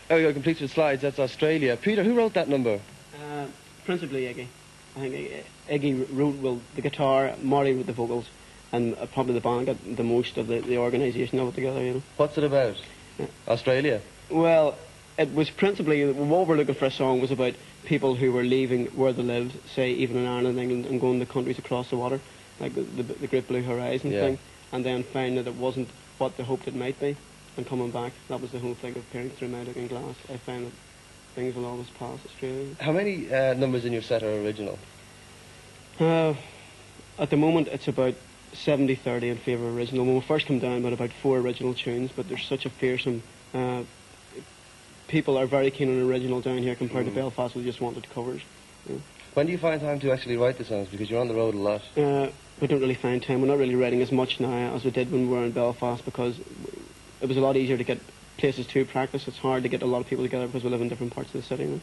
Oh, yeah, complete with slides. That's Australia. Peter, who wrote that number? Principally Iggy. I think Iggy wrote the guitar, Marty wrote the vocals, and probably the band got the most of the organisation of it together, you know. What's it about? Australia? Well, it was principally, what we're looking for a song was about people who were leaving where they lived, say even in Ireland and England, and going to countries across the water, like the Great Blue Horizon thing, and then finding that it wasn't what they hoped it might be, and coming back. That was the whole thing of peering through my looking glass. I found that things will always pass Australia. How many numbers in your set are original? At the moment, it's about 70-30 in favour of original. When we first come down, we had about 4 original tunes, but there's such a fearsome... people are very keen on original down here compared to Belfast, who just wanted covers. Yeah. When do you find time to actually write the songs? Because you're on the road a lot. We don't really find time. We're not really writing as much now as we did when we were in Belfast, because it was a lot easier to get places to practice. It's hard to get a lot of people together because we live in different parts of the city now.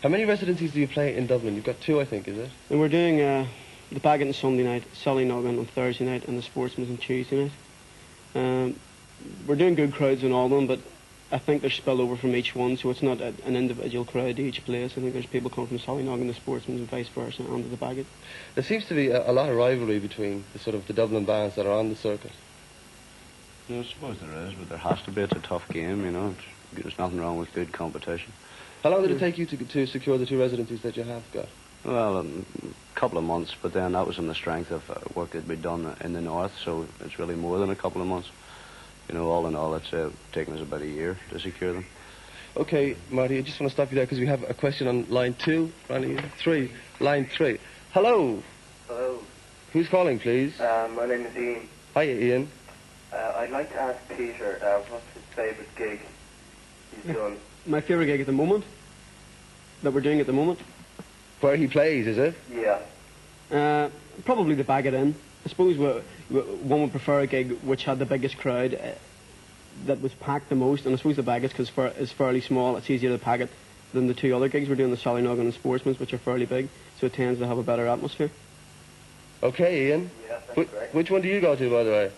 How many residencies do you play in Dublin? You've got 2, I think, is it? And we're doing the Bagot on Sunday night, Sallynoggin on Thursday night, and the Sportsman's on Tuesday night. We're doing good crowds in all of them, but I think there's spillover from each one, so it's not an individual crowd to each place. I think there's people coming from Sallynoggin, the Sportsman's, and vice versa, and to the Bagot. There seems to be a lot of rivalry between the Dublin bands that are on the circuit. I suppose there is, but there has to be. It's a tough game, you know. There's nothing wrong with good competition. How long did it take you to secure the 2 residencies that you have got? Well, a couple of months, but then that was on the strength of work that had been done in the north, so it's really more than a couple of months. You know, all in all, it's taken us about a year to secure them. Okay, Marty, I just want to stop you there because we have a question on line 2, line 3. Hello. Hello. Who's calling, please? My name is Ian. Hi, Ian. I'd like to ask Peter, what's his favourite gig he's done? My favourite gig at the moment, that we're doing at the moment? Where he plays, is it? Yeah. Probably the Bagot Inn. I suppose one would prefer a gig which had the biggest crowd, that was packed the most, and I suppose the Bagot, because it's fairly small, it's easier to pack it than the 2 other gigs we're doing, the Sallynoggin and Sportsman's, which are fairly big, so it tends to have a better atmosphere. Okay, Ian. Yeah, that's great. Which one do you go to, by the way?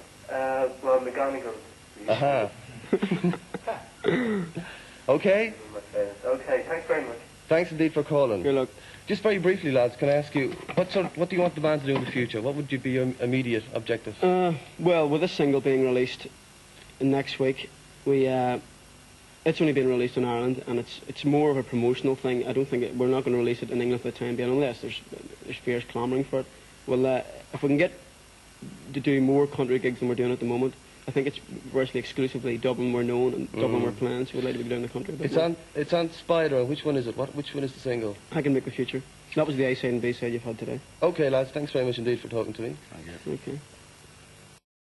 Well, McKinney. Aha. Okay. Okay, thanks very much. Thanks indeed for calling. Good luck. Just very briefly, lads, can I ask you, what do you want the band to do in the future? What would be your immediate objective? Well, with this single being released next week, it's only been released in Ireland, and it's more of a promotional thing. I don't think we're not going to release it in England for the time being, unless there's fierce clamouring for it. Well, if we can get to do more country gigs than we're doing at the moment, I think it's virtually exclusively Dublin we're known, and Dublin we're playing, so we'd like to be down the country a bit more. It's on Spider. Which one is it? Which one is the single? I Can Make the Future. That was the A-side and B-side you've had today. Okay, lads, thanks very much indeed for talking to me. Thank you. Okay.